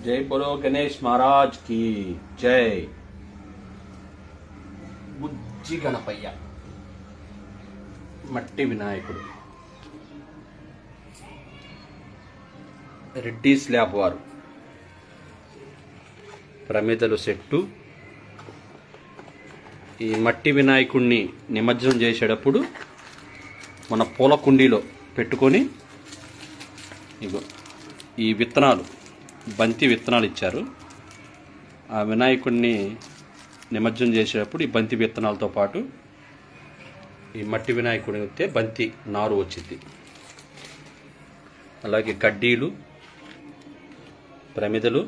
जय बोलो गणेश महाराज की जय। బుజ్జి గణపయ్య మట్టి వినాయకుడు రెడ్డి స్లాబ్ వారు ప్రమిదలు సెట్టు. ఈ మట్టి వినాయకుడిని నిమజ్జనం చేసేటప్పుడు మన పూల కుండీలో పెట్టుకొని ఇగో ఈ విత్తనాలు బంతి విత్తనాలు ఇచ్చారు. ఆ వినాయకుడిని నిమజ్జనం చేసేటప్పుడు ఈ బంతి విత్తనాలతో పాటు ఈ మట్టి వినాయకుడిని అయితే బంతి నారు వచ్చింది. అలాగే కడ్డీలు, ప్రమిదలు,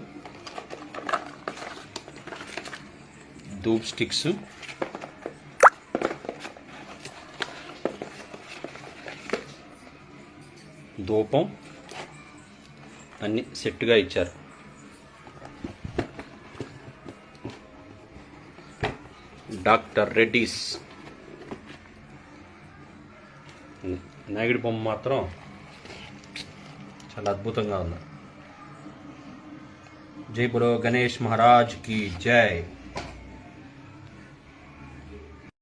ధూప్ స్టిక్స్, ధూపం అన్నీ సెట్గా ఇచ్చారు. డాక్టర్ రెడ్డిస్ నాయుడు బొమ్మ మాత్రం చాలా అద్భుతంగా ఉంది. జై బోలో గణేష్ మహారాజ్ की जय।